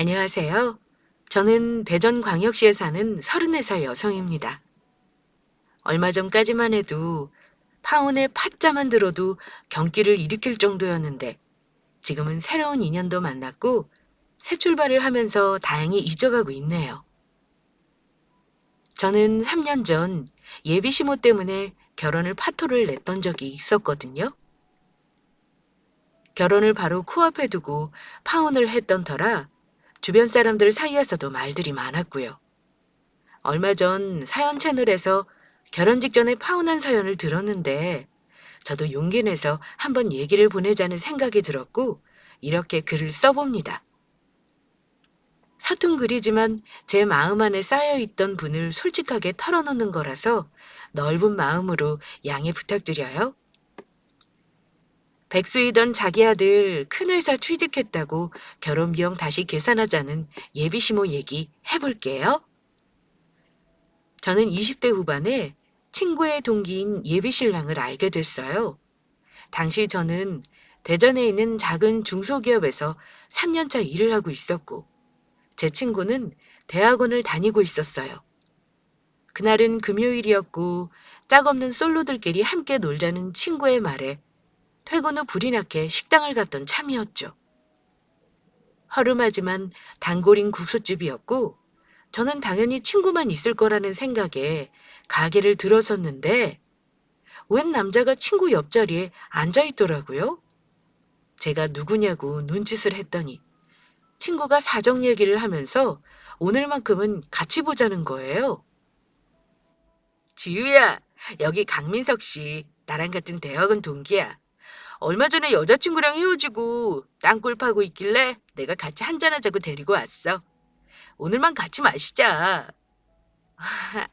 안녕하세요. 저는 대전광역시에 사는 34살 여성입니다. 얼마 전까지만 해도 파혼의 파자만 들어도 경기를 일으킬 정도였는데 지금은 새로운 인연도 만났고 새 출발을 하면서 다행히 잊어가고 있네요. 저는 3년 전 예비 시모 때문에 결혼을 파토를 냈던 적이 있었거든요. 결혼을 바로 코앞에 두고 파혼을 했던 터라 주변 사람들 사이에서도 말들이 많았고요. 얼마 전 사연 채널에서 결혼 직전에 파혼한 사연을 들었는데 저도 용기 내서 한번 얘기를 보내자는 생각이 들었고 이렇게 글을 써봅니다. 서툰 글이지만 제 마음 안에 쌓여있던 분을 솔직하게 털어놓는 거라서 넓은 마음으로 양해 부탁드려요. 백수이던 자기 아들 큰 회사 취직했다고 결혼 비용 다시 계산하자는 예비시모 얘기 해볼게요. 저는 20대 후반에 친구의 동기인 예비신랑을 알게 됐어요. 당시 저는 대전에 있는 작은 중소기업에서 3년차 일을 하고 있었고, 제 친구는 대학원을 다니고 있었어요. 그날은 금요일이었고, 짝없는 솔로들끼리 함께 놀자는 친구의 말에 퇴근 후 불이 나게 식당을 갔던 참이었죠. 허름하지만 단골인 국수집이었고, 저는 당연히 친구만 있을 거라는 생각에 가게를 들어섰는데 웬 남자가 친구 옆자리에 앉아 있더라고요. 제가 누구냐고 눈짓을 했더니 친구가 사정 얘기를 하면서 오늘만큼은 같이 보자는 거예요. 지유야, 여기 강민석 씨. 나랑 같은 대학원 동기야. 얼마 전에 여자친구랑 헤어지고 땅굴 파고 있길래 내가 같이 한잔하자고 데리고 왔어. 오늘만 같이 마시자.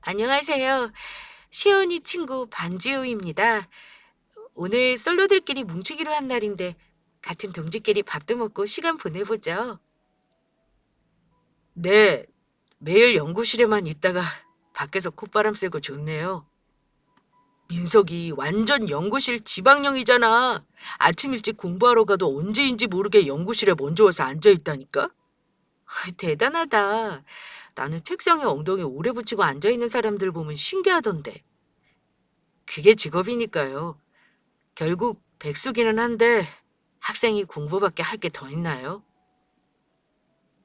안녕하세요. 시연이 친구 반지우입니다. 오늘 솔로들끼리 뭉치기로 한 날인데 같은 동지끼리 밥도 먹고 시간 보내보죠. 네, 매일 연구실에만 있다가 밖에서 콧바람 쐬고 좋네요. 민석이 완전 연구실 지방령이잖아. 아침 일찍 공부하러 가도 언제인지 모르게 연구실에 먼저 와서 앉아있다니까? 대단하다. 나는 책상에 엉덩이 오래 붙이고 앉아있는 사람들 보면 신기하던데. 그게 직업이니까요. 결국 백수기는 한데 학생이 공부밖에 할 게 더 있나요?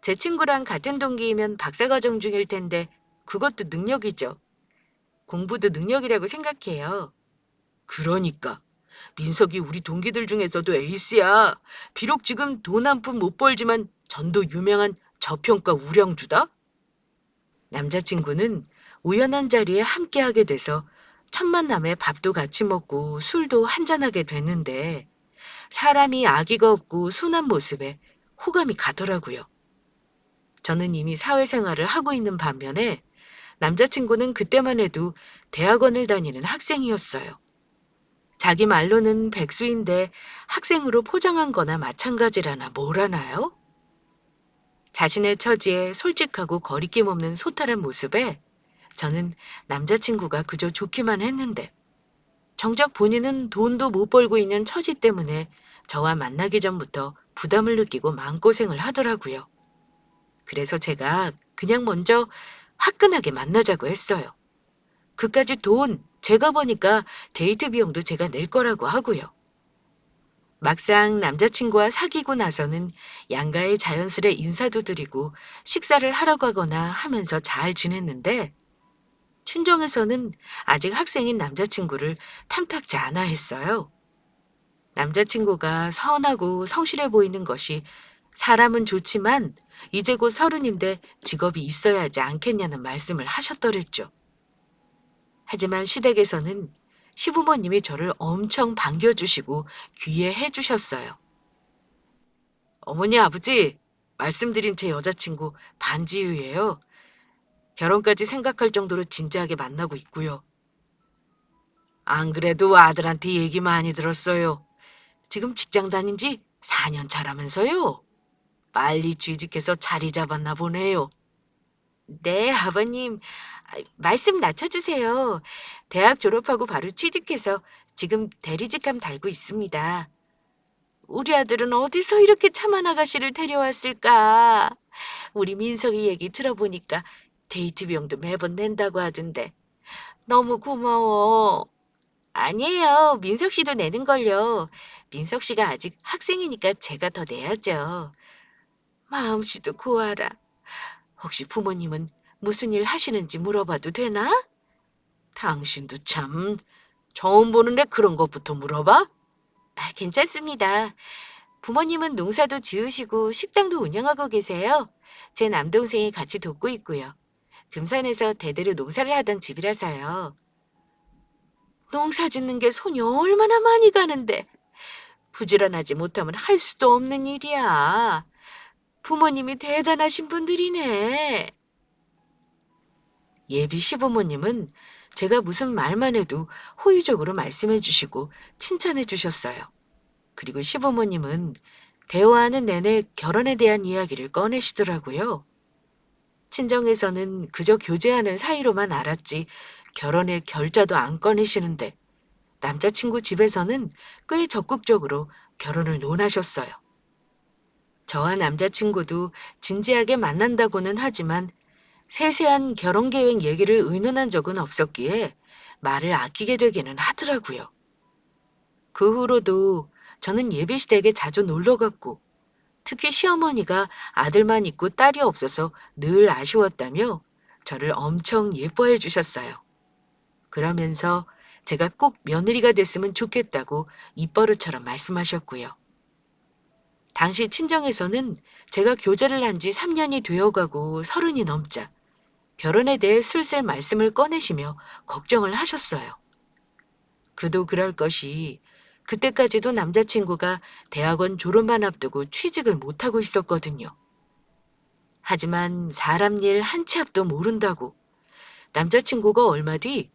제 친구랑 같은 동기이면 박사과정 중일 텐데 그것도 능력이죠. 공부도 능력이라고 생각해요. 그러니까 민석이 우리 동기들 중에서도 에이스야. 비록 지금 돈 한 푼 못 벌지만 전도 유명한 저평가 우량주다. 남자친구는 우연한 자리에 함께하게 돼서 첫 만남에 밥도 같이 먹고 술도 한잔하게 됐는데 사람이 아기가 없고 순한 모습에 호감이 가더라고요. 저는 이미 사회생활을 하고 있는 반면에 남자친구는 그때만 해도 대학원을 다니는 학생이었어요. 자기 말로는 백수인데 학생으로 포장한 거나 마찬가지라나 뭘 하나요? 자신의 처지에 솔직하고 거리낌 없는 소탈한 모습에 저는 남자친구가 그저 좋기만 했는데 정작 본인은 돈도 못 벌고 있는 처지 때문에 저와 만나기 전부터 부담을 느끼고 마음고생을 하더라고요. 그래서 제가 그냥 먼저 화끈하게 만나자고 했어요. 그까지 돈 제가 버니까 데이트 비용도 제가 낼 거라고 하고요. 막상 남자친구와 사귀고 나서는 양가에 자연스레 인사도 드리고 식사를 하러 가거나 하면서 잘 지냈는데 친정에서는 아직 학생인 남자친구를 탐탁지 않아 했어요. 남자친구가 선하고 성실해 보이는 것이 사람은 좋지만 이제 곧 30인데 직업이 있어야 하지 않겠냐는 말씀을 하셨더랬죠. 하지만 시댁에서는 시부모님이 저를 엄청 반겨주시고 귀해해 주셨어요. 어머니 아버지, 말씀드린 제 여자친구 반지유예요. 결혼까지 생각할 정도로 진지하게 만나고 있고요. 안 그래도 아들한테 얘기 많이 들었어요. 지금 직장 다닌 지 4년 차라면서요. 빨리 취직해서 자리 잡았나 보네요. 네, 아버님. 말씀 낮춰주세요. 대학 졸업하고 바로 취직해서 지금 대리직함 달고 있습니다. 우리 아들은 어디서 이렇게 참한 아가씨를 데려왔을까? 우리 민석이 얘기 들어보니까 데이트 비용도 매번 낸다고 하던데. 너무 고마워. 아니에요. 민석 씨도 내는걸요. 민석 씨가 아직 학생이니까 제가 더 내야죠. 마음씨도 고와라. 혹시 부모님은 무슨 일 하시는지 물어봐도 되나? 당신도 참 처음 보는데 그런 것부터 물어봐? 괜찮습니다. 부모님은 농사도 지으시고 식당도 운영하고 계세요. 제 남동생이 같이 돕고 있고요. 금산에서 대대로 농사를 하던 집이라서요. 농사 짓는 게 손이 얼마나 많이 가는데 부지런하지 못하면 할 수도 없는 일이야. 부모님이 대단하신 분들이네. 예비 시부모님은 제가 무슨 말만 해도 호의적으로 말씀해 주시고 칭찬해 주셨어요. 그리고 시부모님은 대화하는 내내 결혼에 대한 이야기를 꺼내시더라고요. 친정에서는 그저 교제하는 사이로만 알았지 결혼의 결자도 안 꺼내시는데 남자친구 집에서는 꽤 적극적으로 결혼을 논하셨어요. 저와 남자친구도 진지하게 만난다고는 하지만 세세한 결혼 계획 얘기를 의논한 적은 없었기에 말을 아끼게 되기는 하더라고요. 그 후로도 저는 예비시댁에 자주 놀러 갔고 특히 시어머니가 아들만 있고 딸이 없어서 늘 아쉬웠다며 저를 엄청 예뻐해 주셨어요. 그러면서 제가 꼭 며느리가 됐으면 좋겠다고 입버릇처럼 말씀하셨고요. 당시 친정에서는 제가 교제를 한 지 3년이 되어가고 30이 넘자 결혼에 대해 슬슬 말씀을 꺼내시며 걱정을 하셨어요. 그도 그럴 것이 그때까지도 남자친구가 대학원 졸업만 앞두고 취직을 못하고 있었거든요. 하지만 사람 일 한 치 앞도 모른다고 남자친구가 얼마 뒤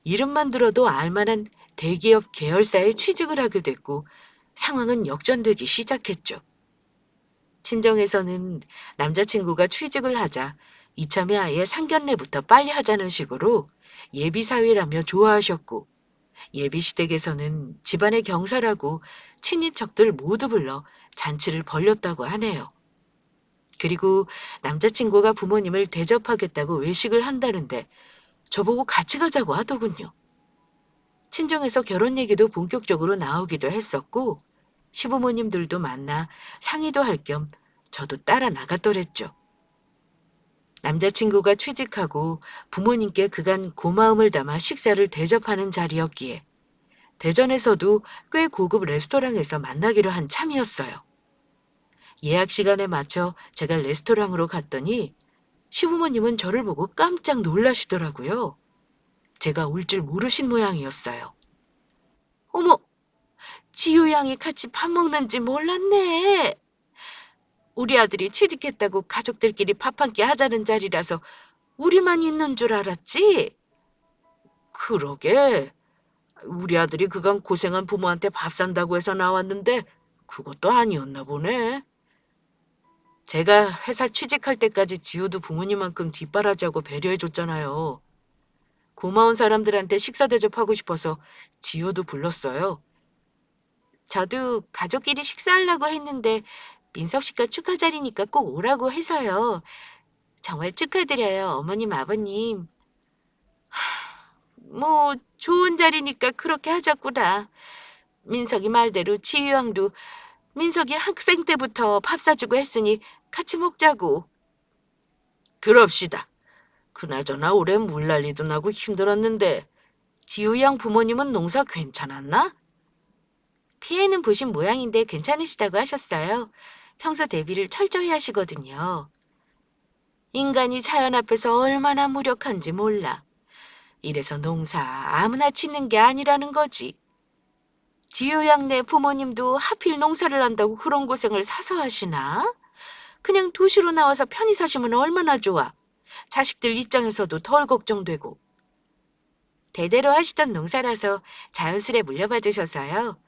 이름만 들어도 알만한 대기업 계열사에 취직을 하게 됐고 상황은 역전되기 시작했죠. 친정에서는 남자친구가 취직을 하자 이참에 아예 상견례부터 빨리 하자는 식으로 예비사위라며 좋아하셨고 예비시댁에서는 집안의 경사라고 친인척들 모두 불러 잔치를 벌였다고 하네요. 그리고 남자친구가 부모님을 대접하겠다고 외식을 한다는데 저보고 같이 가자고 하더군요. 친정에서 결혼 얘기도 본격적으로 나오기도 했었고 시부모님들도 만나 상의도 할 겸 저도 따라 나갔더랬죠. 남자친구가 취직하고 부모님께 그간 고마움을 담아 식사를 대접하는 자리였기에 대전에서도 꽤 고급 레스토랑에서 만나기로 한 참이었어요. 예약 시간에 맞춰 제가 레스토랑으로 갔더니 시부모님은 저를 보고 깜짝 놀라시더라고요. 제가 올 줄 모르신 모양이었어요. 어머, 지효 양이 같이 밥 먹는지 몰랐네. 우리 아들이 취직했다고 가족들끼리 밥 한 끼 하자는 자리라서 우리만 있는 줄 알았지? 그러게. 우리 아들이 그간 고생한 부모한테 밥 산다고 해서 나왔는데 그것도 아니었나 보네. 제가 회사 취직할 때까지 지우도 부모님만큼 뒷바라지하고 배려해줬잖아요. 고마운 사람들한테 식사 대접하고 싶어서 지우도 불렀어요. 저도 가족끼리 식사하려고 했는데 민석 씨가 축하 자리니까 꼭 오라고 해서요. 정말 축하드려요, 어머님, 아버님. 뭐 좋은 자리니까 그렇게 하자꾸나. 민석이 말대로 지유 양도 민석이 학생 때부터 밥 사주고 했으니 같이 먹자고. 그럽시다. 그나저나 올해 물난리도 나고 힘들었는데 지우 양 부모님은 농사 괜찮았나? 피해는 보신 모양인데 괜찮으시다고 하셨어요. 평소 대비를 철저히 하시거든요. 인간이 자연 앞에서 얼마나 무력한지 몰라. 이래서 농사 아무나 짓는 게 아니라는 거지. 지유 양네 부모님도 하필 농사를 한다고 그런 고생을 사서 하시나? 그냥 도시로 나와서 편히 사시면 얼마나 좋아. 자식들 입장에서도 덜 걱정되고. 대대로 하시던 농사라서 자연스레 물려받 으셔서요.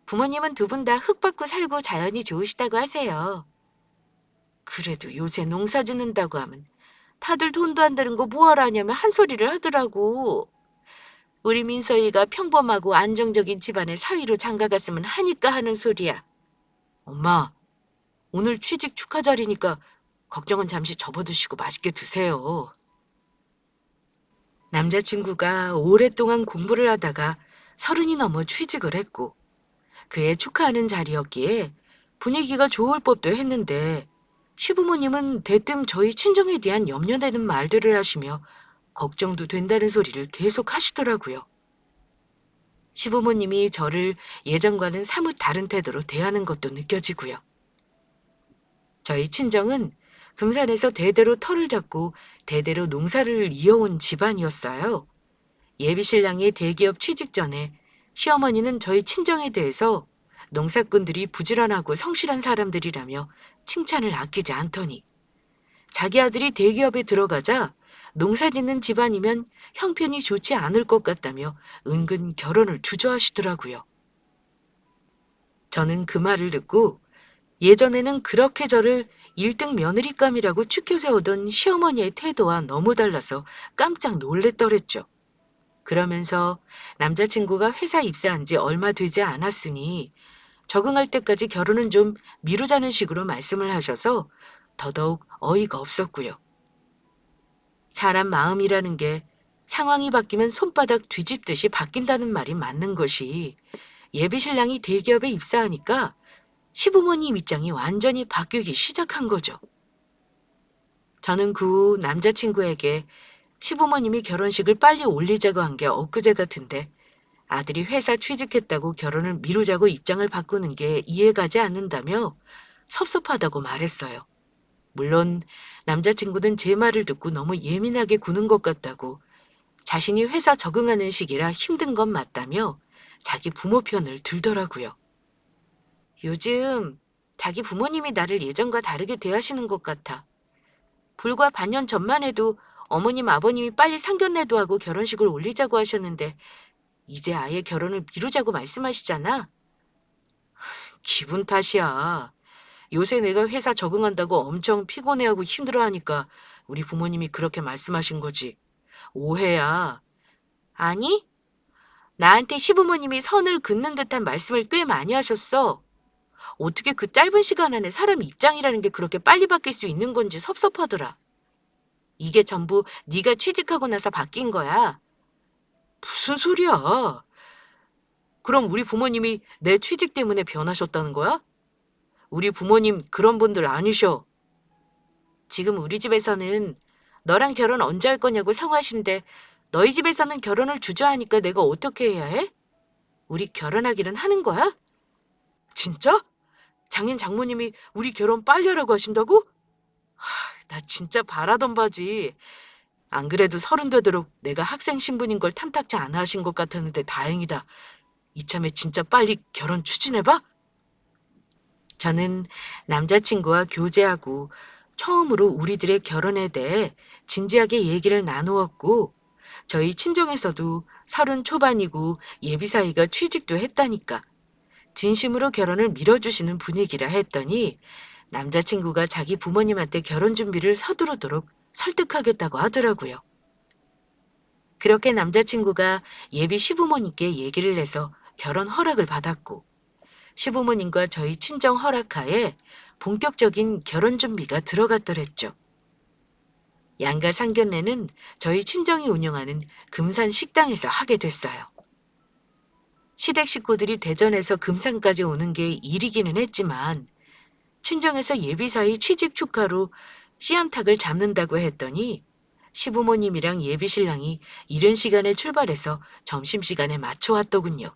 부모님은 두 분 다 흙 받고 살고 자연이 좋으시다고 하세요. 그래도 요새 농사 짓는다고 하면 다들 돈도 안 되는 거 뭐하러 하냐면 한 소리를 하더라고. 우리 민서이가 평범하고 안정적인 집안의 사위로 장가갔으면 하니까 하는 소리야. 엄마, 오늘 취직 축하 자리니까 걱정은 잠시 접어두시고 맛있게 드세요. 남자친구가 오랫동안 공부를 하다가 30이 넘어 취직을 했고 그의 축하하는 자리였기에 분위기가 좋을 법도 했는데 시부모님은 대뜸 저희 친정에 대한 염려되는 말들을 하시며 걱정도 된다는 소리를 계속 하시더라고요. 시부모님이 저를 예전과는 사뭇 다른 태도로 대하는 것도 느껴지고요. 저희 친정은 금산에서 대대로 터를 잡고 대대로 농사를 이어온 집안이었어요. 예비신랑이 대기업 취직 전에 시어머니는 저희 친정에 대해서 농사꾼들이 부지런하고 성실한 사람들이라며 칭찬을 아끼지 않더니 자기 아들이 대기업에 들어가자 농사 짓는 집안이면 형편이 좋지 않을 것 같다며 은근 결혼을 주저하시더라고요. 저는 그 말을 듣고 예전에는 그렇게 저를 1등 며느리감이라고 추켜세우던 시어머니의 태도와 너무 달라서 깜짝 놀랬더랬죠. 그러면서 남자친구가 회사 입사한 지 얼마 되지 않았으니 적응할 때까지 결혼은 좀 미루자는 식으로 말씀을 하셔서 더더욱 어이가 없었고요. 사람 마음이라는 게 상황이 바뀌면 손바닥 뒤집듯이 바뀐다는 말이 맞는 것이 예비신랑이 대기업에 입사하니까 시부모님 입장이 완전히 바뀌기 시작한 거죠. 저는 그 후 남자친구에게 시부모님이 결혼식을 빨리 올리자고 한 게 엊그제 같은데 아들이 회사 취직했다고 결혼을 미루자고 입장을 바꾸는 게 이해가지 않는다며 섭섭하다고 말했어요. 물론 남자친구는 제 말을 듣고 너무 예민하게 구는 것 같다고 자신이 회사 적응하는 시기라 힘든 건 맞다며 자기 부모 편을 들더라고요. 요즘 자기 부모님이 나를 예전과 다르게 대하시는 것 같아. 불과 반년 전만 해도 어머님 아버님이 빨리 상견례도 하고 결혼식을 올리자고 하셨는데 이제 아예 결혼을 미루자고 말씀하시잖아. 기분 탓이야. 요새 내가 회사 적응한다고 엄청 피곤해하고 힘들어하니까 우리 부모님이 그렇게 말씀하신 거지. 오해야. 아니, 나한테 시부모님이 선을 긋는 듯한 말씀을 꽤 많이 하셨어. 어떻게 그 짧은 시간 안에 사람 입장이라는 게 그렇게 빨리 바뀔 수 있는 건지 섭섭하더라. 이게 전부 네가 취직하고 나서 바뀐 거야. 무슨 소리야? 그럼 우리 부모님이 내 취직 때문에 변하셨다는 거야? 우리 부모님 그런 분들 아니셔. 지금 우리 집에서는 너랑 결혼 언제 할 거냐고 상하신데 너희 집에서는 결혼을 주저하니까 내가 어떻게 해야 해? 우리 결혼하기는 하는 거야? 진짜? 장인 장모님이 우리 결혼 빨리 하라고 하신다고? 나 진짜 바라던 바지. 안 그래도 30 되도록 내가 학생 신분인 걸 탐탁지 않아 하신 것 같았는데 다행이다. 이참에 진짜 빨리 결혼 추진해봐? 저는 남자친구와 교제하고 처음으로 우리들의 결혼에 대해 진지하게 얘기를 나누었고 저희 친정에서도 30 초반이고 예비사이가 취직도 했다니까 진심으로 결혼을 밀어주시는 분위기라 했더니 남자친구가 자기 부모님한테 결혼 준비를 서두르도록 설득하겠다고 하더라고요. 그렇게 남자친구가 예비 시부모님께 얘기를 해서 결혼 허락을 받았고 시부모님과 저희 친정 허락하에 본격적인 결혼 준비가 들어갔더랬죠. 양가 상견례는 저희 친정이 운영하는 금산 식당에서 하게 됐어요. 시댁 식구들이 대전에서 금산까지 오는 게 일이기는 했지만 친정에서 예비사위 취직 축하로 씨암탉을 잡는다고 했더니 시부모님이랑 예비신랑이 이른 시간에 출발해서 점심시간에 맞춰왔더군요.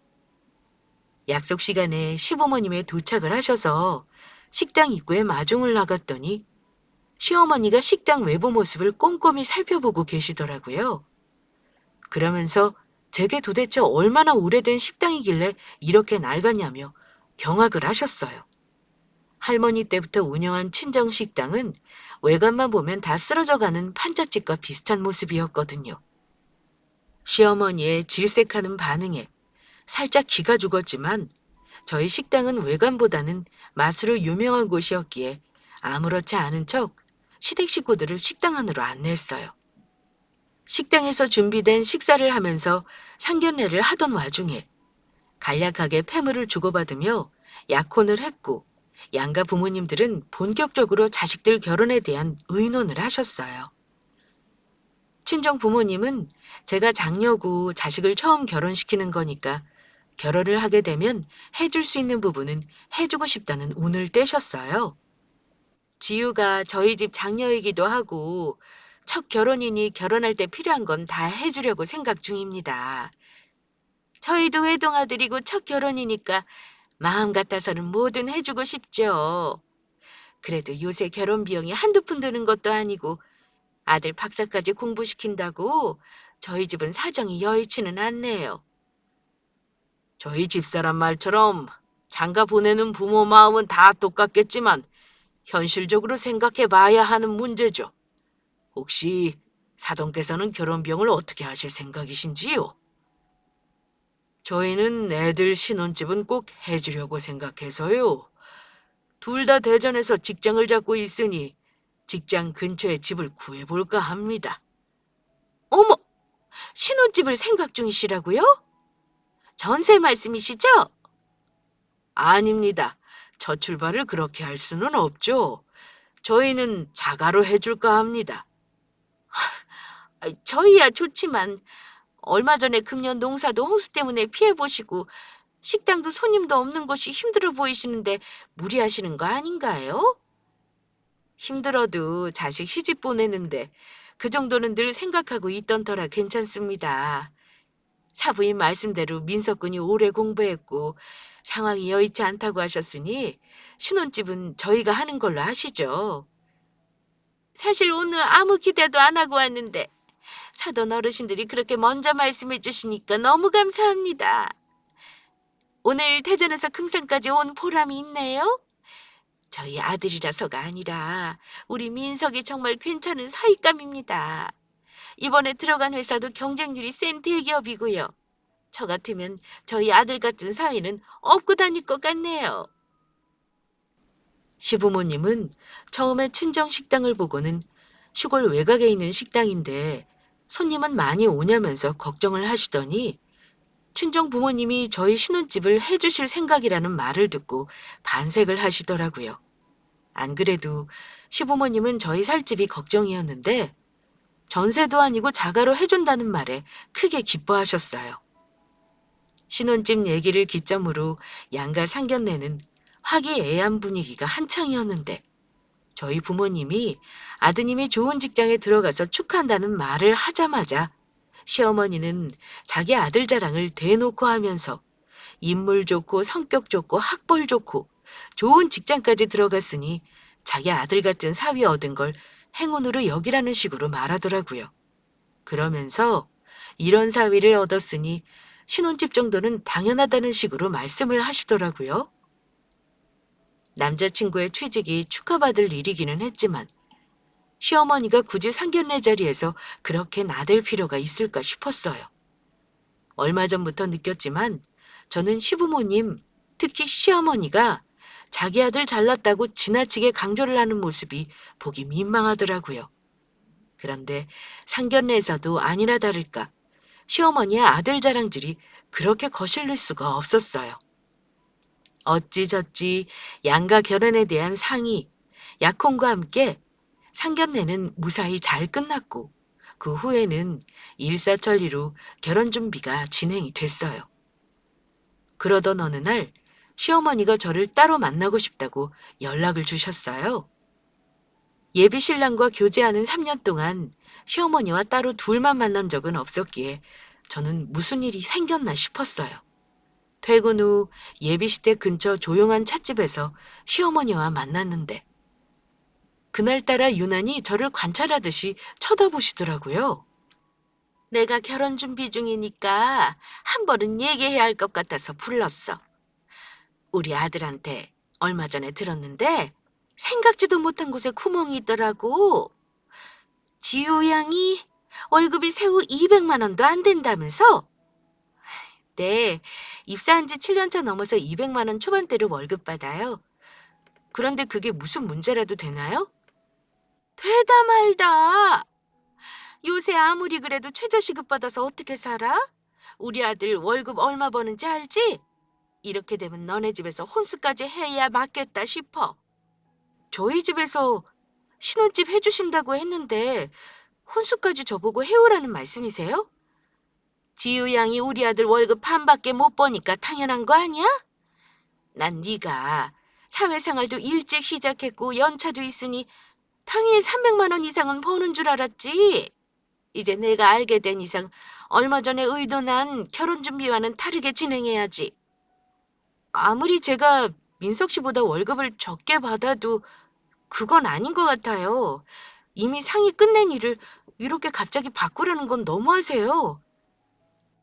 약속 시간에 시부모님의 도착을 하셔서 식당 입구에 마중을 나갔더니 시어머니가 식당 외부 모습을 꼼꼼히 살펴보고 계시더라고요. 그러면서 제게 도대체 얼마나 오래된 식당이길래 이렇게 낡았냐며 경악을 하셨어요. 할머니 때부터 운영한 친정 식당은 외관만 보면 다 쓰러져가는 판잣집과 비슷한 모습이었거든요. 시어머니의 질색하는 반응에 살짝 기가 죽었지만 저희 식당은 외관보다는 맛으로 유명한 곳이었기에 아무렇지 않은 척 시댁 식구들을 식당 안으로 안내했어요. 식당에서 준비된 식사를 하면서 상견례를 하던 와중에 간략하게 폐물을 주고받으며 약혼을 했고 양가 부모님들은 본격적으로 자식들 결혼에 대한 의논을 하셨어요. 친정 부모님은 제가 장녀고 자식을 처음 결혼시키는 거니까 결혼을 하게 되면 해줄 수 있는 부분은 해주고 싶다는 운을 떼셨어요. 지우가 저희 집 장녀이기도 하고 첫 결혼이니 결혼할 때 필요한 건 다 해주려고 생각 중입니다. 저희도 외동아들이고 첫 결혼이니까 마음 같아서는 뭐든 해주고 싶죠. 그래도 요새 결혼 비용이 한두 푼 드는 것도 아니고 아들 박사까지 공부시킨다고 저희 집은 사정이 여의치는 않네요. 저희 집사람 말처럼 장가 보내는 부모 마음은 다 똑같겠지만 현실적으로 생각해 봐야 하는 문제죠. 혹시 사돈께서는 결혼 비용을 어떻게 하실 생각이신지요? 저희는 애들 신혼집은 꼭 해주려고 생각해서요. 둘 다 대전에서 직장을 잡고 있으니 직장 근처에 집을 구해볼까 합니다. 어머, 신혼집을 생각 중이시라고요? 전세 말씀이시죠? 아닙니다. 첫 출발을 그렇게 할 수는 없죠. 저희는 자가로 해줄까 합니다. 저희야 좋지만 얼마 전에 금년 농사도 홍수 때문에 피해보시고 식당도 손님도 없는 곳이 힘들어 보이시는데 무리하시는 거 아닌가요? 힘들어도 자식 시집 보내는데 그 정도는 늘 생각하고 있던 터라 괜찮습니다. 사부인 말씀대로 민석군이 오래 공부했고 상황이 여의치 않다고 하셨으니 신혼집은 저희가 하는 걸로 하시죠. 사실 오늘 아무 기대도 안 하고 왔는데 사돈 어르신들이 그렇게 먼저 말씀해 주시니까 너무 감사합니다. 오늘 대전에서 금산까지 온 보람이 있네요. 저희 아들이라서가 아니라 우리 민석이 정말 괜찮은 사윗감입니다. 이번에 들어간 회사도 경쟁률이 센 대기업이고요. 저 같으면 저희 아들 같은 사위는 업고 다닐 것 같네요. 시부모님은 처음에 친정 식당을 보고는 시골 외곽에 있는 식당인데 손님은 많이 오냐면서 걱정을 하시더니 친정 부모님이 저희 신혼집을 해주실 생각이라는 말을 듣고 반색을 하시더라고요. 안 그래도 시부모님은 저희 살 집이 걱정이었는데 전세도 아니고 자가로 해준다는 말에 크게 기뻐하셨어요. 신혼집 얘기를 기점으로 양가 상견례는 화기애애한 분위기가 한창이었는데 저희 부모님이 아드님이 좋은 직장에 들어가서 축하한다는 말을 하자마자 시어머니는 자기 아들 자랑을 대놓고 하면서 인물 좋고 성격 좋고 학벌 좋고 좋은 직장까지 들어갔으니 자기 아들 같은 사위 얻은 걸 행운으로 여기라는 식으로 말하더라고요. 그러면서 이런 사위를 얻었으니 신혼집 정도는 당연하다는 식으로 말씀을 하시더라고요. 남자친구의 취직이 축하받을 일이기는 했지만 시어머니가 굳이 상견례 자리에서 그렇게 나댈 필요가 있을까 싶었어요. 얼마 전부터 느꼈지만 저는 시부모님, 특히 시어머니가 자기 아들 잘났다고 지나치게 강조를 하는 모습이 보기 민망하더라고요. 그런데 상견례에서도 아니나 다를까 시어머니의 아들 자랑질이 그렇게 거슬릴 수가 없었어요. 어찌저찌 양가 결혼에 대한 상의, 약혼과 함께 상견례는 무사히 잘 끝났고 그 후에는 일사천리로 결혼 준비가 진행이 됐어요. 그러던 어느 날 시어머니가 저를 따로 만나고 싶다고 연락을 주셨어요. 예비 신랑과 교제하는 3년 동안 시어머니와 따로 둘만 만난 적은 없었기에 저는 무슨 일이 생겼나 싶었어요. 퇴근 후 예비시댁 근처 조용한 찻집에서 시어머니와 만났는데 그날따라 유난히 저를 관찰하듯이 쳐다보시더라고요. 내가 결혼 준비 중이니까 한 번은 얘기해야 할 것 같아서 불렀어. 우리 아들한테 얼마 전에 들었는데 생각지도 못한 곳에 구멍이 있더라고. 지우 양이 월급이 세후 200만 원도 안 된다면서? 네, 입사한 지 7년 차 넘어서 200만 원 초반대로 월급 받아요. 그런데 그게 무슨 문제라도 되나요? 되다 말다. 요새 아무리 그래도 최저시급 받아서 어떻게 살아? 우리 아들 월급 얼마 버는지 알지? 이렇게 되면 너네 집에서 혼수까지 해야 맞겠다 싶어. 저희 집에서 신혼집 해주신다고 했는데 혼수까지 저보고 해오라는 말씀이세요? 지유 양이 우리 아들 월급 반밖에 못 버니까 당연한 거 아니야? 난 네가 사회생활도 일찍 시작했고 연차도 있으니 당연히 300만 원 이상은 버는 줄 알았지. 이제 내가 알게 된 이상 얼마 전에 의논한 결혼 준비와는 다르게 진행해야지. 아무리 제가 민석 씨보다 월급을 적게 받아도 그건 아닌 것 같아요. 이미 상이 끝낸 일을 이렇게 갑자기 바꾸라는 건 너무하세요.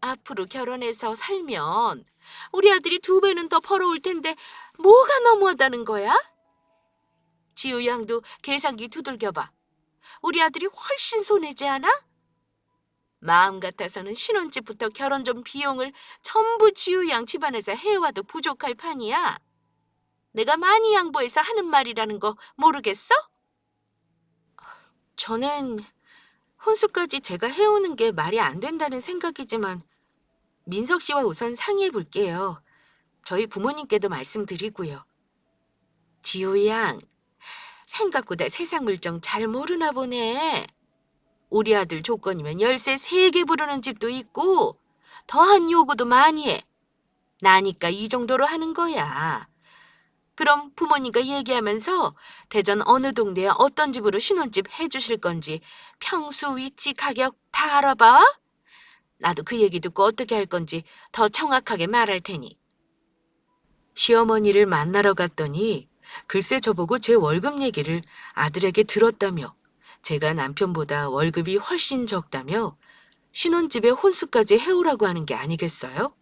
앞으로 결혼해서 살면 우리 아들이 2배는 더 벌어올 텐데 뭐가 너무하다는 거야? 지우 양도 계산기 두들겨봐. 우리 아들이 훨씬 손해지 않아? 마음 같아서는 신혼집부터 결혼 전 비용을 전부 지우 양 집안에서 해와도 부족할 판이야. 내가 많이 양보해서 하는 말이라는 거 모르겠어? 저는 혼수까지 제가 해오는 게 말이 안 된다는 생각이지만 민석 씨와 우선 상의해 볼게요. 저희 부모님께도 말씀드리고요. 지우 양, 생각보다 세상 물정 잘 모르나 보네. 우리 아들 조건이면 열쇠 3개 부르는 집도 있고 더한 요구도 많이 해. 나니까 이 정도로 하는 거야. 그럼 부모님과 얘기하면서 대전 어느 동네에 어떤 집으로 신혼집 해주실 건지 평수, 위치, 가격 다 알아봐. 나도 그 얘기 듣고 어떻게 할 건지 더 정확하게 말할 테니. 시어머니를 만나러 갔더니 글쎄 저보고 제 월급 얘기를 아들에게 들었다며 제가 남편보다 월급이 훨씬 적다며 신혼집에 혼수까지 해오라고 하는 게 아니겠어요?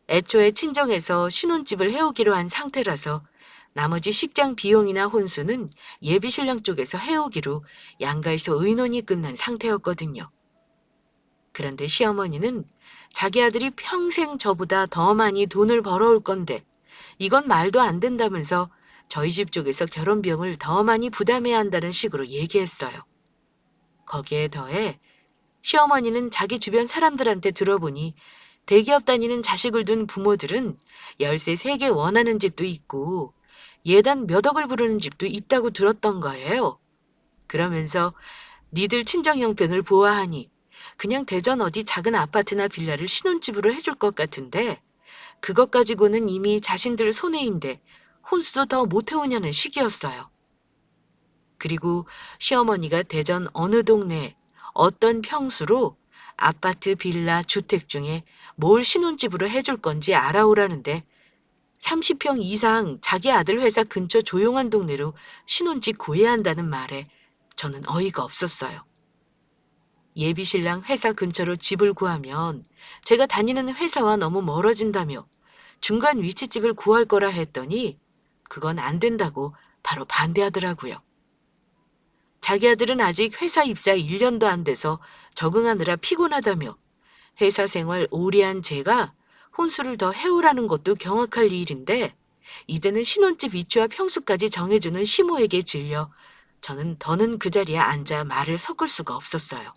애초에 친정에서 신혼집을 해오기로 한 상태라서 나머지 식장 비용이나 혼수는 예비신랑 쪽에서 해오기로 양가에서 의논이 끝난 상태였거든요. 그런데 시어머니는 자기 아들이 평생 저보다 더 많이 돈을 벌어올 건데 이건 말도 안 된다면서 저희 집 쪽에서 결혼 비용을 더 많이 부담해야 한다는 식으로 얘기했어요. 거기에 더해 시어머니는 자기 주변 사람들한테 들어보니 대기업 다니는 자식을 둔 부모들은 열쇠 3개 원하는 집도 있고 예단 몇 억을 부르는 집도 있다고 들었던 거예요. 그러면서 니들 친정 형편을 보아하니 그냥 대전 어디 작은 아파트나 빌라를 신혼집으로 해줄 것 같은데 그것 가지고는 이미 자신들 손해인데 혼수도 더 못 해오냐는 식이었어요. 그리고 시어머니가 대전 어느 동네 어떤 평수로 아파트, 빌라, 주택 중에 뭘 신혼집으로 해줄 건지 알아오라는데 30평 이상 자기 아들 회사 근처 조용한 동네로 신혼집 구해야 한다는 말에 저는 어이가 없었어요. 예비신랑 회사 근처로 집을 구하면 제가 다니는 회사와 너무 멀어진다며 중간 위치집을 구할 거라 했더니 그건 안 된다고 바로 반대하더라고요. 자기 아들은 아직 회사 입사 1년도 안 돼서 적응하느라 피곤하다며 회사 생활 오래 한 제가 혼수를 더 해오라는 것도 경악할 일인데 이제는 신혼집 위치와 평수까지 정해주는 시모에게 질려 저는 더는 그 자리에 앉아 말을 섞을 수가 없었어요.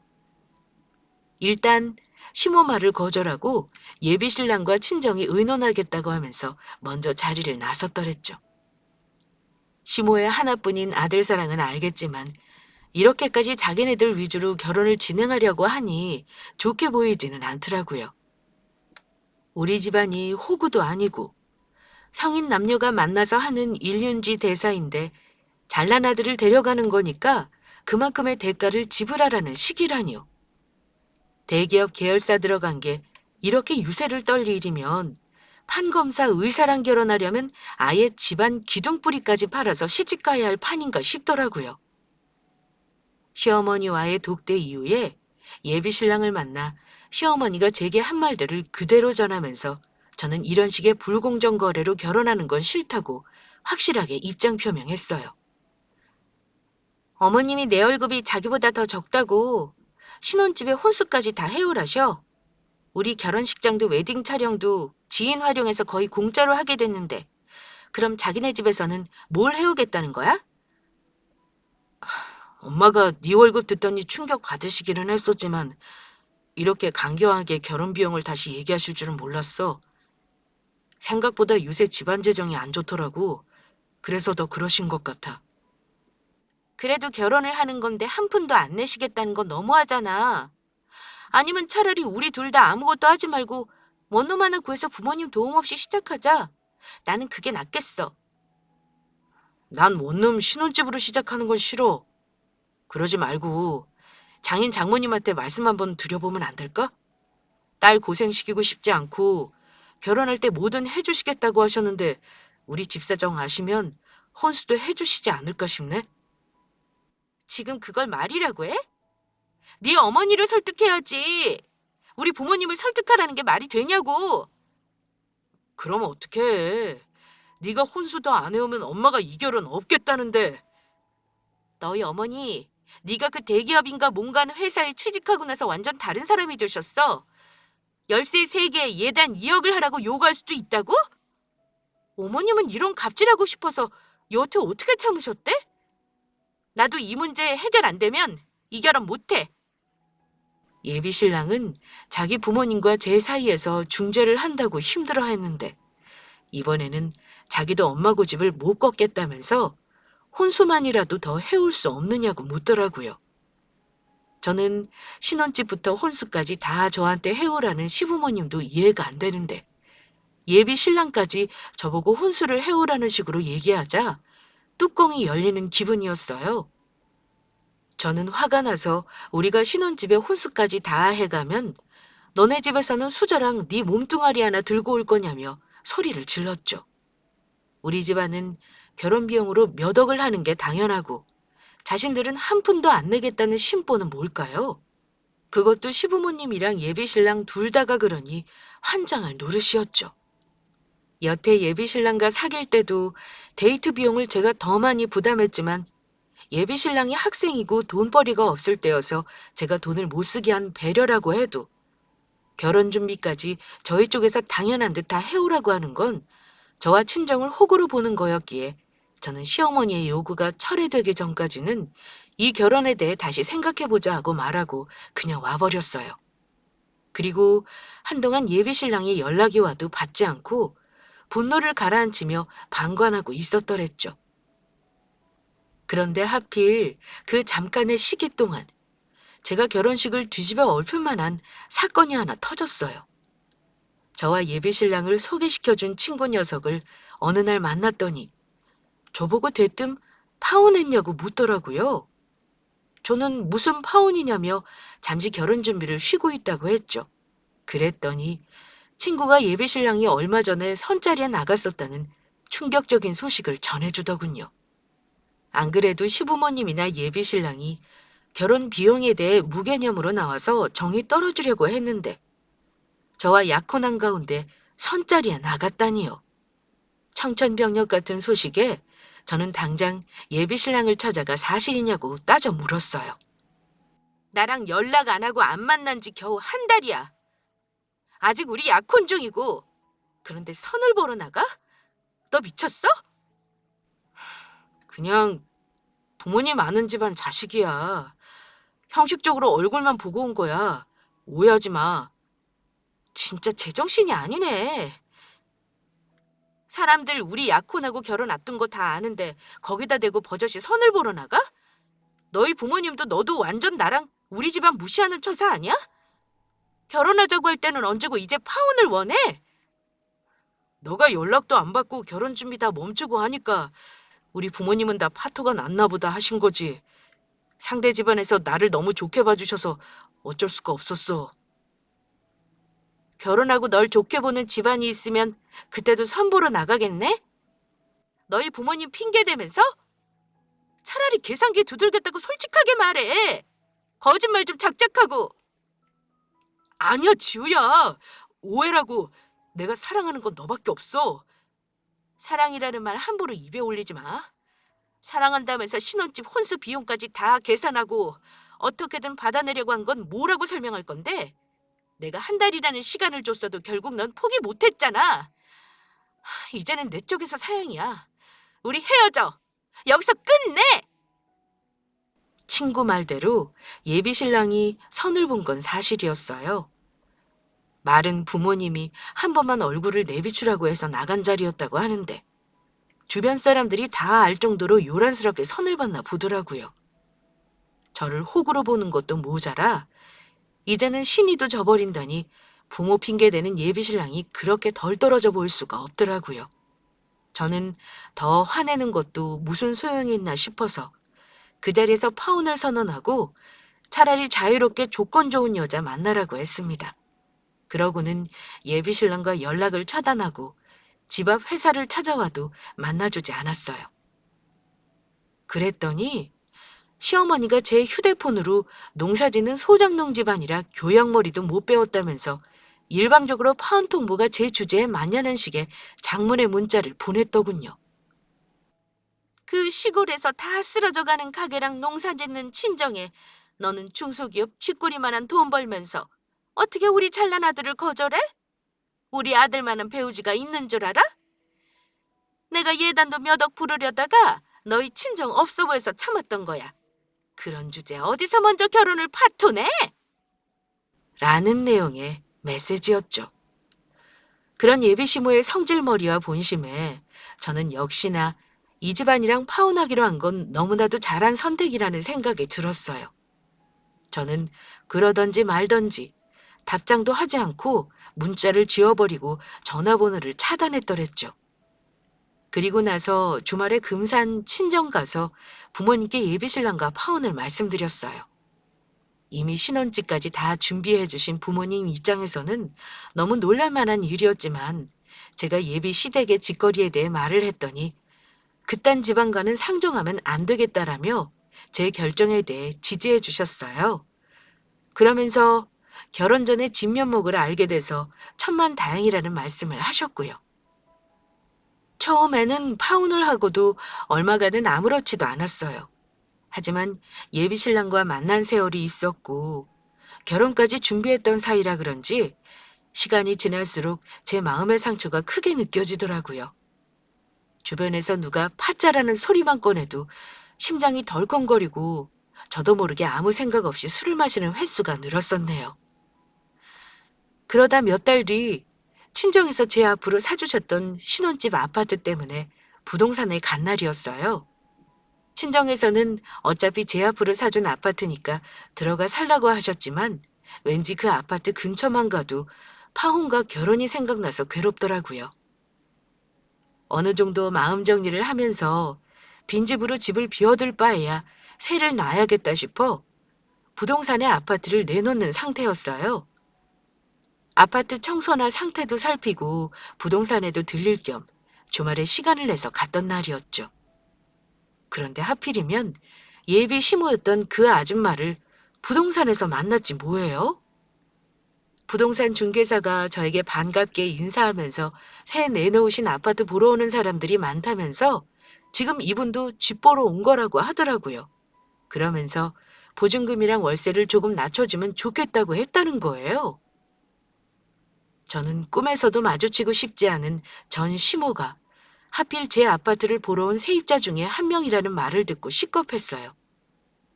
일단 시모 말을 거절하고 예비신랑과 친정이 의논하겠다고 하면서 먼저 자리를 나섰더랬죠. 시모의 하나뿐인 아들 사랑은 알겠지만 이렇게까지 자기네들 위주로 결혼을 진행하려고 하니 좋게 보이지는 않더라고요. 우리 집안이 호구도 아니고 성인 남녀가 만나서 하는 일륜지 대사인데 잘난 아들을 데려가는 거니까 그만큼의 대가를 지불하라는 식이라니요. 대기업 계열사 들어간 게 이렇게 유세를 떨 일이면 판검사 의사랑 결혼하려면 아예 집안 기둥뿌리까지 팔아서 시집가야 할 판인가 싶더라고요. 시어머니와의 독대 이후에 예비신랑을 만나 시어머니가 제게 한 말들을 그대로 전하면서 저는 이런 식의 불공정 거래로 결혼하는 건 싫다고 확실하게 입장 표명했어요. 어머님이 내 월급이 자기보다 더 적다고 신혼집에 혼수까지 다 해오라셔. 우리 결혼식장도 웨딩 촬영도 지인 활용해서 거의 공짜로 하게 됐는데 그럼 자기네 집에서는 뭘 해오겠다는 거야? 엄마가 네 월급 듣더니 충격 받으시기는 했었지만 이렇게 간교하게 결혼 비용을 다시 얘기하실 줄은 몰랐어. 생각보다 요새 집안 재정이 안 좋더라고. 그래서 더 그러신 것 같아. 그래도 결혼을 하는 건데 한 푼도 안 내시겠다는 건 너무하잖아. 아니면 차라리 우리 둘 다 아무것도 하지 말고 원룸 하나 구해서 부모님 도움 없이 시작하자. 나는 그게 낫겠어. 난 원룸 신혼집으로 시작하는 건 싫어. 그러지 말고 장인 장모님한테 말씀 한번 드려보면 안 될까? 딸 고생시키고 싶지 않고 결혼할 때 뭐든 해주시겠다고 하셨는데 우리 집 사정 아시면 혼수도 해주시지 않을까 싶네. 지금 그걸 말이라고 해? 네 어머니를 설득해야지. 우리 부모님을 설득하라는 게 말이 되냐고. 그럼 어떡해. 네가 혼수도 안 해오면 엄마가 이 결혼 없겠다는데. 너희 어머니, 네가 그 대기업인가 뭔가 하는 회사에 취직하고 나서 완전 다른 사람이 되셨어. 열쇠 3개 예단 2억을 하라고 요구할 수도 있다고? 어머님은 이런 갑질하고 싶어서 여태 어떻게 참으셨대? 나도 이 문제 해결 안 되면 이 결혼 못해. 예비 신랑은 자기 부모님과 제 사이에서 중재를 한다고 힘들어했는데 이번에는 자기도 엄마 고집을 못 꺾겠다면서 혼수만이라도 더 해올 수 없느냐고 묻더라고요. 저는 신혼집부터 혼수까지 다 저한테 해오라는 시부모님도 이해가 안 되는데 예비 신랑까지 저보고 혼수를 해오라는 식으로 얘기하자 뚜껑이 열리는 기분이었어요. 저는 화가 나서 우리가 신혼집에 혼수까지 다 해가면 너네 집에서는 수저랑 네 몸뚱아리 하나 들고 올 거냐며 소리를 질렀죠. 우리 집안은 결혼 비용으로 몇 억을 하는 게 당연하고 자신들은 한 푼도 안 내겠다는 심보는 뭘까요? 그것도 시부모님이랑 예비신랑 둘 다가 그러니 환장할 노릇이었죠. 여태 예비신랑과 사귈 때도 데이트 비용을 제가 더 많이 부담했지만 예비신랑이 학생이고 돈벌이가 없을 때여서 제가 돈을 못 쓰게 한 배려라고 해도 결혼 준비까지 저희 쪽에서 당연한 듯 다 해오라고 하는 건 저와 친정을 호구로 보는 거였기에 저는 시어머니의 요구가 철회되기 전까지는 이 결혼에 대해 다시 생각해보자 하고 말하고 그냥 와버렸어요. 그리고 한동안 예비신랑이 연락이 와도 받지 않고 분노를 가라앉히며 방관하고 있었더랬죠. 그런데 하필 그 잠깐의 시기 동안 제가 결혼식을 뒤집어 엎을 만한 사건이 하나 터졌어요. 저와 예비신랑을 소개시켜준 친구 녀석을 어느 날 만났더니 저보고 대뜸 파혼했냐고 묻더라고요. 저는 무슨 파혼이냐며 잠시 결혼 준비를 쉬고 있다고 했죠. 그랬더니 친구가 예비신랑이 얼마 전에 선자리에 나갔었다는 충격적인 소식을 전해주더군요. 안 그래도 시부모님이나 예비신랑이 결혼 비용에 대해 무개념으로 나와서 정이 떨어지려고 했는데 저와 약혼한 가운데 선자리에 나갔다니요. 청천벽력 같은 소식에 저는 당장 예비신랑을 찾아가 사실이냐고 따져 물었어요. 나랑 연락 안 하고 안 만난 지 겨우 한 달이야. 아직 우리 약혼 중이고 그런데 선을 보러 나가? 너 미쳤어? 그냥 부모님 아는 집안 자식이야. 형식적으로 얼굴만 보고 온 거야. 오해하지 마. 진짜 제정신이 아니네. 사람들 우리 약혼하고 결혼 앞둔 거 다 아는데 거기다 대고 버젓이 선을 보러 나가? 너희 부모님도 너도 완전 나랑 우리 집안 무시하는 처사 아니야? 결혼하자고 할 때는 언제고 이제 파혼을 원해? 너가 연락도 안 받고 결혼 준비 다 멈추고 하니까 우리 부모님은 다 파토가 났나 보다 하신 거지. 상대 집안에서 나를 너무 좋게 봐주셔서 어쩔 수가 없었어. 결혼하고 널 좋게 보는 집안이 있으면 그때도 선 보러 나가겠네? 너희 부모님 핑계 대면서? 차라리 계산기 두들겼다고 솔직하게 말해. 거짓말 좀 작작하고. 아니야, 지우야. 오해라고. 내가 사랑하는 건 너밖에 없어. 사랑이라는 말 함부로 입에 올리지 마. 사랑한다면서 신혼집 혼수 비용까지 다 계산하고 어떻게든 받아내려고 한 건 뭐라고 설명할 건데? 내가 한 달이라는 시간을 줬어도 결국 넌 포기 못했잖아. 이제는 내 쪽에서 사양이야. 우리 헤어져. 여기서 끝내. 친구 말대로 예비신랑이 선을 본 건 사실이었어요. 말은 부모님이 한 번만 얼굴을 내비추라고 해서 나간 자리였다고 하는데 주변 사람들이 다 알 정도로 요란스럽게 선을 봤나 보더라고요. 저를 호구로 보는 것도 모자라 이제는 신의도 저버린다니 부모 핑계대는 예비신랑이 그렇게 덜 떨어져 보일 수가 없더라고요. 저는 더 화내는 것도 무슨 소용이 있나 싶어서 그 자리에서 파혼을 선언하고 차라리 자유롭게 조건 좋은 여자 만나라고 했습니다. 그러고는 예비신랑과 연락을 차단하고 집 앞 회사를 찾아와도 만나주지 않았어요. 그랬더니 시어머니가 제 휴대폰으로 농사짓는 소장농 집안이라 교양머리도 못 배웠다면서 일방적으로 파혼 통보가 제 주제에 맞냐는 식의 장문의 문자를 보냈더군요. 그 시골에서 다 쓰러져가는 가게랑 농사짓는 친정에 너는 중소기업 쥐꼬리만한 돈 벌면서 어떻게 우리 잘난 아들을 거절해? 우리 아들만한 배우지가 있는 줄 알아? 내가 예단도 몇 억 부르려다가 너희 친정 없어 보여서 참았던 거야. 그런 주제 어디서 먼저 결혼을 파토내? 라는 내용의 메시지였죠. 그런 예비시모의 성질머리와 본심에 저는 역시나 이 집안이랑 파혼하기로 한 건 너무나도 잘한 선택이라는 생각이 들었어요. 저는 그러던지 말던지 답장도 하지 않고 문자를 지워버리고 전화번호를 차단했더랬죠. 그리고 나서 주말에 금산 친정 가서 부모님께 예비신랑과 파혼을 말씀드렸어요. 이미 신혼집까지 다 준비해 주신 부모님 입장에서는 너무 놀랄만한 일이었지만 제가 예비 시댁의 짓거리에 대해 말을 했더니 그딴 집안과는 상종하면 안 되겠다라며 제 결정에 대해 지지해 주셨어요. 그러면서 결혼 전에 진면목을 알게 돼서 천만다행이라는 말씀을 하셨고요. 처음에는 파혼을 하고도 얼마간은 아무렇지도 않았어요. 하지만 예비신랑과 만난 세월이 있었고 결혼까지 준비했던 사이라 그런지 시간이 지날수록 제 마음의 상처가 크게 느껴지더라고요. 주변에서 누가 파짜라는 소리만 꺼내도 심장이 덜컹거리고 저도 모르게 아무 생각 없이 술을 마시는 횟수가 늘었었네요. 그러다 몇 달 뒤 친정에서 제 앞으로 사주셨던 신혼집 아파트 때문에 부동산에 간 날이었어요. 친정에서는 어차피 제 앞으로 사준 아파트니까 들어가 살라고 하셨지만 왠지 그 아파트 근처만 가도 파혼과 결혼이 생각나서 괴롭더라고요. 어느 정도 마음 정리를 하면서 빈집으로 집을 비워둘 바에야 새를 놔야겠다 싶어 부동산에 아파트를 내놓는 상태였어요. 아파트 청소나 상태도 살피고 부동산에도 들릴 겸 주말에 시간을 내서 갔던 날이었죠. 그런데 하필이면 예비 시모였던 그 아줌마를 부동산에서 만났지 뭐예요? 부동산 중개사가 저에게 반갑게 인사하면서 새 내놓으신 아파트 보러 오는 사람들이 많다면서 지금 이분도 집 보러 온 거라고 하더라고요. 그러면서 보증금이랑 월세를 조금 낮춰주면 좋겠다고 했다는 거예요. 저는 꿈에서도 마주치고 싶지 않은 전 시모가 하필 제 아파트를 보러 온 세입자 중에 한 명이라는 말을 듣고 시겁했어요.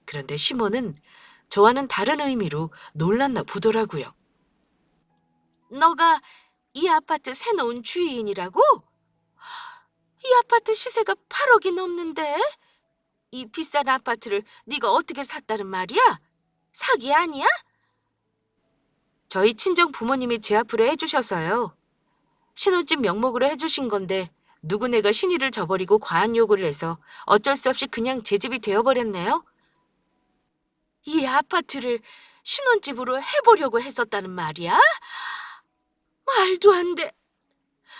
그런데 시모는 저와는 다른 의미로 놀랐나 보더라고요. 너가 이 아파트 새 놓은 주인이라고? 이 아파트 시세가 8억이 넘는데? 이 비싼 아파트를 네가 어떻게 샀다는 말이야? 사기 아니야? 저희 친정 부모님이 제 앞으로 해주셔서요. 신혼집 명목으로 해주신 건데 누구네가 신의를 저버리고 과한 요구를 해서 어쩔 수 없이 그냥 제 집이 되어버렸네요. 이 아파트를 신혼집으로 해보려고 했었다는 말이야? 말도 안 돼.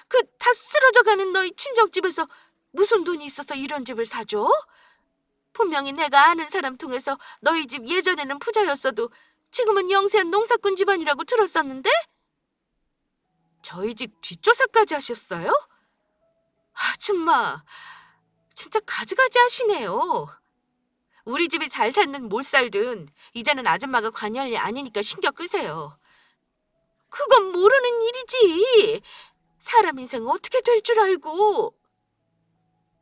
그 다 쓰러져가는 너희 친정집에서 무슨 돈이 있어서 이런 집을 사줘? 분명히 내가 아는 사람 통해서 너희 집 예전에는 부자였어도 지금은 영세한 농사꾼 집안이라고 들었었는데? 저희 집 뒷조사까지 하셨어요? 아줌마, 진짜 가지가지 하시네요. 우리 집이 잘 살든 못 살든 이제는 아줌마가 관여할 일 아니니까 신경 끄세요. 그건 모르는 일이지. 사람 인생 어떻게 될 줄 알고.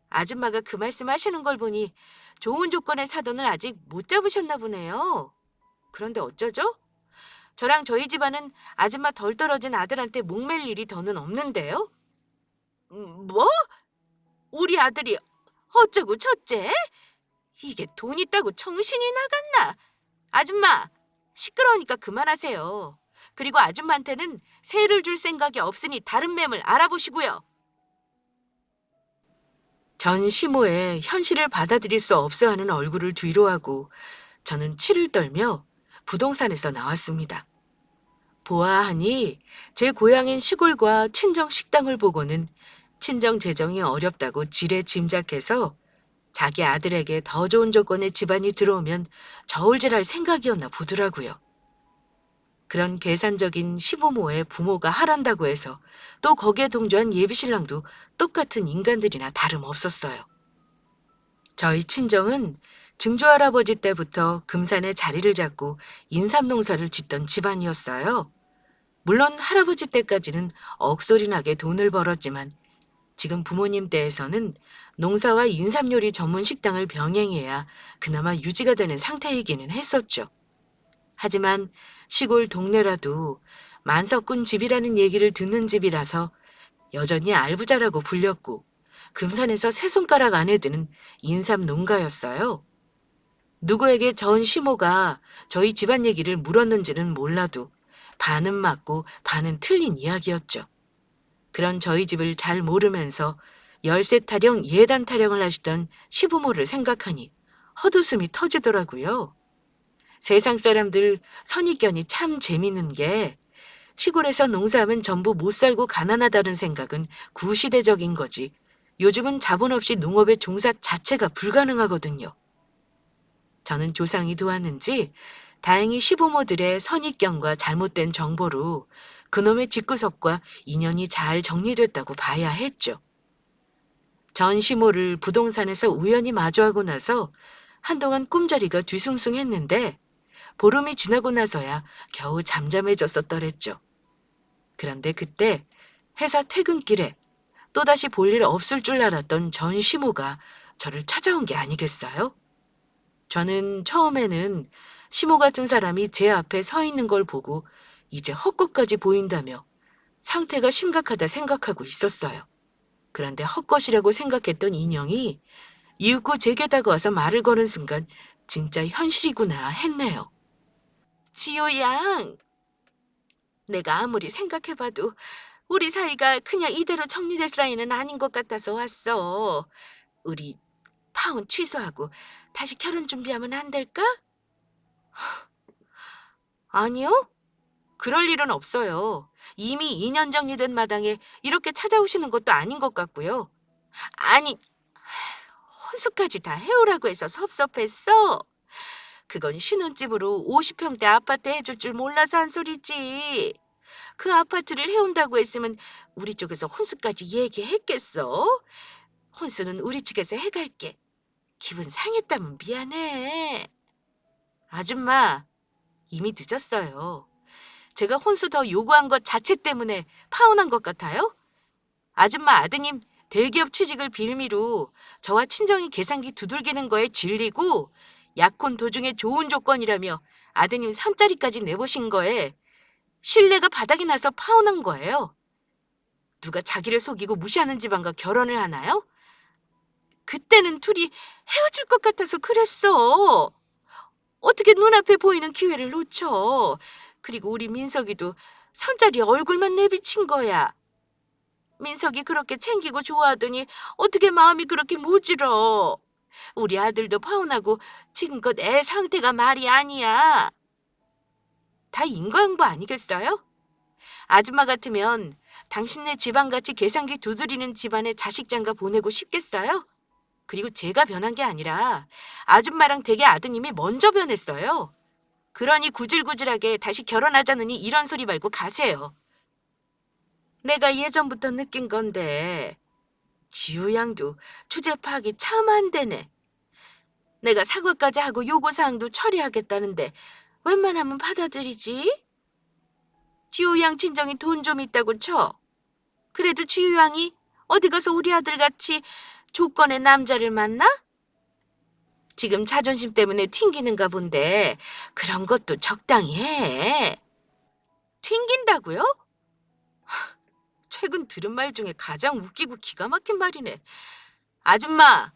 아줌마가 그 말씀 하시는 걸 보니 좋은 조건의 사돈을 아직 못 잡으셨나 보네요. 그런데 어쩌죠? 저랑 저희 집안은 아줌마 덜 떨어진 아들한테 목맬 일이 더는 없는데요? 뭐? 우리 아들이 어쩌고 저째? 이게 돈 있다고 정신이 나갔나? 아줌마, 시끄러우니까 그만하세요. 그리고 아줌마한테는 세를 줄 생각이 없으니 다른 매물 알아보시고요. 전 시모의 현실을 받아들일 수 없어 하는 얼굴을 뒤로하고 저는 치를 떨며 부동산에서 나왔습니다. 보아하니 제 고향인 시골과 친정 식당을 보고는 친정 재정이 어렵다고 지레 짐작해서 자기 아들에게 더 좋은 조건의 집안이 들어오면 저울질할 생각이었나 보더라고요. 그런 계산적인 시부모의 부모가 하란다고 해서 또 거기에 동조한 예비신랑도 똑같은 인간들이나 다름없었어요. 저희 친정은 증조할아버지 때부터 금산에 자리를 잡고 인삼농사를 짓던 집안이었어요. 물론 할아버지 때까지는 억소리 나게 돈을 벌었지만 지금 부모님 때에서는 농사와 인삼요리 전문 식당을 병행해야 그나마 유지가 되는 상태이기는 했었죠. 하지만 시골 동네라도 만석군 집이라는 얘기를 듣는 집이라서 여전히 알부자라고 불렸고 금산에서 세 손가락 안에 드는 인삼 농가였어요. 누구에게 전 시모가 저희 집안 얘기를 물었는지는 몰라도 반은 맞고 반은 틀린 이야기였죠. 그런 저희 집을 잘 모르면서 열세 타령, 예단 타령을 하시던 시부모를 생각하니 헛웃음이 터지더라고요. 세상 사람들 선입견이 참 재미있는 게 시골에서 농사하면 전부 못 살고 가난하다는 생각은 구시대적인 거지. 요즘은 자본 없이 농업의 종사 자체가 불가능하거든요. 저는 조상이 도왔는지 다행히 시부모들의 선입견과 잘못된 정보로 그놈의 집구석과 인연이 잘 정리됐다고 봐야 했죠. 전 시모를 부동산에서 우연히 마주하고 나서 한동안 꿈자리가 뒤숭숭했는데 보름이 지나고 나서야 겨우 잠잠해졌었더랬죠. 그런데 그때 회사 퇴근길에 또다시 볼 일 없을 줄 알았던 전 시모가 저를 찾아온 게 아니겠어요? 저는 처음에는 시모 같은 사람이 제 앞에 서 있는 걸 보고 이제 헛것까지 보인다며 상태가 심각하다 생각하고 있었어요. 그런데 헛것이라고 생각했던 인형이 이윽고 제게 다가와서 말을 거는 순간 진짜 현실이구나 했네요. 지효 양, 내가 아무리 생각해봐도 우리 사이가 그냥 이대로 정리될 사이는 아닌 것 같아서 왔어. 우리 파혼 취소하고 다시 결혼 준비하면 안 될까? 아니요? 그럴 일은 없어요. 이미 2년 정리된 마당에 이렇게 찾아오시는 것도 아닌 것 같고요. 아니, 혼수까지 다 해오라고 해서 섭섭했어. 그건 신혼집으로 50평대 아파트 해줄 줄 몰라서 한 소리지. 그 아파트를 해온다고 했으면 우리 쪽에서 혼수까지 얘기했겠어? 혼수는 우리 측에서 해갈게. 기분 상했다면 미안해. 아줌마, 이미 늦었어요. 제가 혼수 더 요구한 것 자체 때문에 파혼한 것 같아요? 아줌마 아드님 대기업 취직을 빌미로 저와 친정이 계산기 두들기는 거에 질리고 약혼 도중에 좋은 조건이라며 아드님 산자리까지 내보신 거에 신뢰가 바닥이 나서 파혼한 거예요. 누가 자기를 속이고 무시하는 집안과 결혼을 하나요? 그때는 둘이 헤어질 것 같아서 그랬어. 어떻게 눈앞에 보이는 기회를 놓쳐. 그리고 우리 민석이도 선자리에 얼굴만 내비친 거야. 민석이 그렇게 챙기고 좋아하더니 어떻게 마음이 그렇게 모질어. 우리 아들도 파혼하고 지금껏 애 상태가 말이 아니야. 다 인과응보 아니겠어요? 아줌마 같으면 당신네 집안같이 계산기 두드리는 집안에 자식 장가 보내고 싶겠어요? 그리고 제가 변한 게 아니라 아줌마랑 댁의 아드님이 먼저 변했어요. 그러니 구질구질하게 다시 결혼하자느니 이런 소리 말고 가세요. 내가 예전부터 느낀 건데 지우 양도 주제 파악이 참 안 되네. 내가 사과까지 하고 요구사항도 처리하겠다는데 웬만하면 받아들이지? 지우 양 친정이 돈 좀 있다고 쳐. 그래도 지우 양이 어디 가서 우리 아들같이 조건의 남자를 만나? 지금 자존심 때문에 튕기는가 본데 그런 것도 적당히 해. 튕긴다고요? 최근 들은 말 중에 가장 웃기고 기가 막힌 말이네. 아줌마,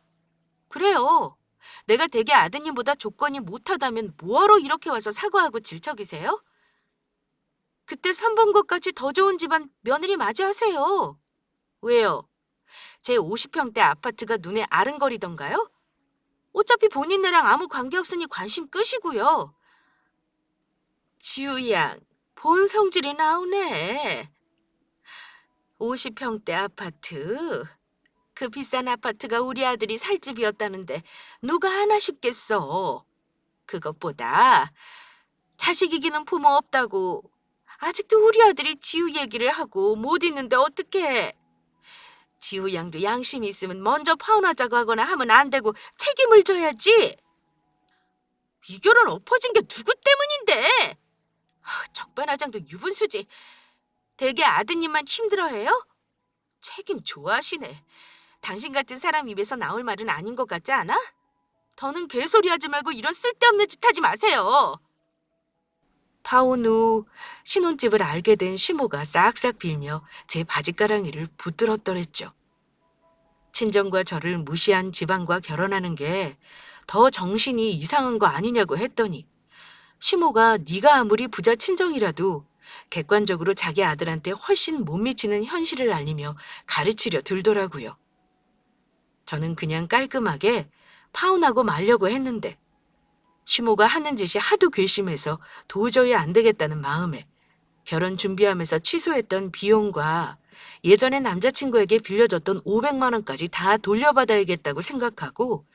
그래요. 내가 댁의 아드님보다 조건이 못하다면 뭐하러 이렇게 와서 사과하고 질척이세요? 그때 3번 것까지 더 좋은 집안 며느리 맞이하세요. 왜요? 제 50평대 아파트가 눈에 아른거리던가요? 어차피 본인네랑 아무 관계없으니 관심 끄시고요. 지우 양, 본 성질이 나오네. 50평대 아파트. 그 비싼 아파트가 우리 아들이 살 집이었다는데 누가 하나 싶겠어. 그것보다 자식 이기는 부모 없다고 아직도 우리 아들이 지우 얘기를 하고 못 있는데 어떡해. 지우 양도 양심이 있으면 먼저 파혼하자고 하거나 하면 안 되고 책임을 져야지. 이 결혼 엎어진 게 누구 때문인데? 적반하장도 유분수지. 대개 아드님만 힘들어해요? 책임 좋아하시네. 당신 같은 사람 입에서 나올 말은 아닌 것 같지 않아? 더는 개소리하지 말고 이런 쓸데없는 짓 하지 마세요. 파혼 후 신혼집을 알게 된 시모가 싹싹 빌며 제 바지가랑이를 붙들었더랬죠. 친정과 저를 무시한 집안과 결혼하는 게 더 정신이 이상한 거 아니냐고 했더니 시모가 네가 아무리 부자 친정이라도 객관적으로 자기 아들한테 훨씬 못 미치는 현실을 알리며 가르치려 들더라고요. 저는 그냥 깔끔하게 파혼하고 말려고 했는데 시모가 하는 짓이 하도 괘씸해서 도저히 안 되겠다는 마음에 결혼 준비하면서 취소했던 비용과 예전에 남자친구에게 빌려줬던 500만 원까지 다 돌려받아야겠다고 생각하고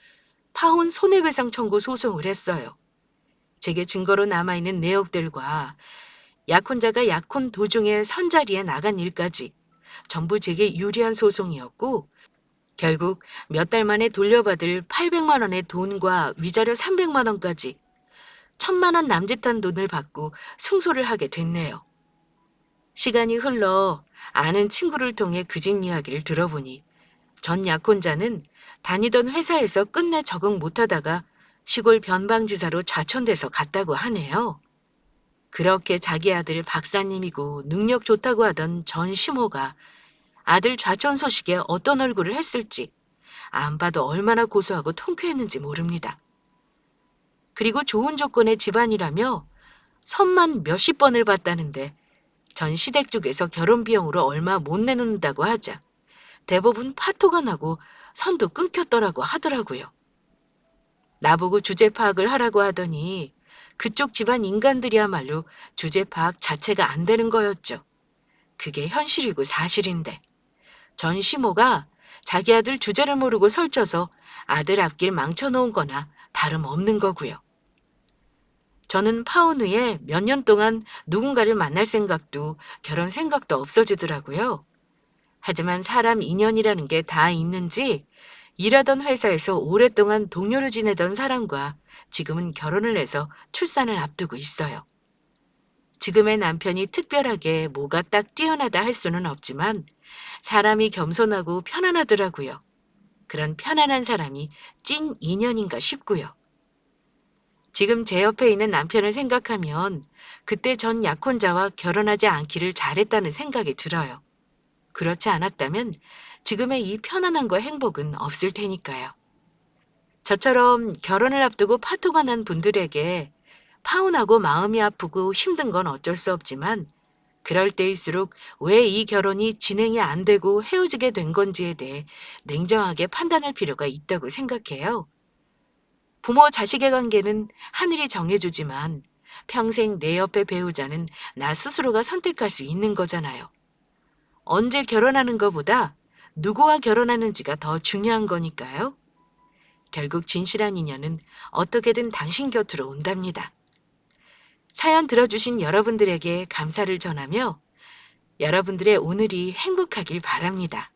파혼 손해배상 청구 소송을 했어요. 제게 증거로 남아있는 내역들과 약혼자가 약혼 도중에 선자리에 나간 일까지 전부 제게 유리한 소송이었고 결국 몇 달 만에 돌려받을 800만 원의 돈과 위자료 300만 원까지 1000만 원 남짓한 돈을 받고 승소를 하게 됐네요. 시간이 흘러 아는 친구를 통해 그 집 이야기를 들어보니 전 약혼자는 다니던 회사에서 끝내 적응 못하다가 시골 변방지사로 좌천돼서 갔다고 하네요. 그렇게 자기 아들 박사님이고 능력 좋다고 하던 전 시모가 아들 좌천 소식에 어떤 얼굴을 했을지 안 봐도 얼마나 고소하고 통쾌했는지 모릅니다. 그리고 좋은 조건의 집안이라며 선만 몇십 번을 봤다는데 전 시댁 쪽에서 결혼 비용으로 얼마 못 내놓는다고 하자 대부분 파토가 나고 선도 끊겼더라고 하더라고요. 나보고 주제 파악을 하라고 하더니 그쪽 집안 인간들이야말로 주제 파악 자체가 안 되는 거였죠. 그게 현실이고 사실인데 전 시모가 자기 아들 주제를 모르고 설쳐서 아들 앞길 망쳐놓은 거나 다름없는 거고요. 저는 파혼 후에 몇 년 동안 누군가를 만날 생각도 결혼 생각도 없어지더라고요. 하지만 사람 인연이라는 게 다 있는지 일하던 회사에서 오랫동안 동료로 지내던 사람과 지금은 결혼을 해서 출산을 앞두고 있어요. 지금의 남편이 특별하게 뭐가 딱 뛰어나다 할 수는 없지만 사람이 겸손하고 편안하더라고요. 그런 편안한 사람이 찐 인연인가 싶고요. 지금 제 옆에 있는 남편을 생각하면 그때 전 약혼자와 결혼하지 않기를 잘했다는 생각이 들어요. 그렇지 않았다면 지금의 이 편안함과 행복은 없을 테니까요. 저처럼 결혼을 앞두고 파토가 난 분들에게 파혼하고 마음이 아프고 힘든 건 어쩔 수 없지만 그럴 때일수록 왜 이 결혼이 진행이 안 되고 헤어지게 된 건지에 대해 냉정하게 판단할 필요가 있다고 생각해요. 부모 자식의 관계는 하늘이 정해주지만 평생 내 옆에 배우자는 나 스스로가 선택할 수 있는 거잖아요. 언제 결혼하는 것보다 누구와 결혼하는지가 더 중요한 거니까요. 결국 진실한 인연은 어떻게든 당신 곁으로 온답니다. 사연 들어주신 여러분들에게 감사를 전하며 여러분들의 오늘이 행복하길 바랍니다.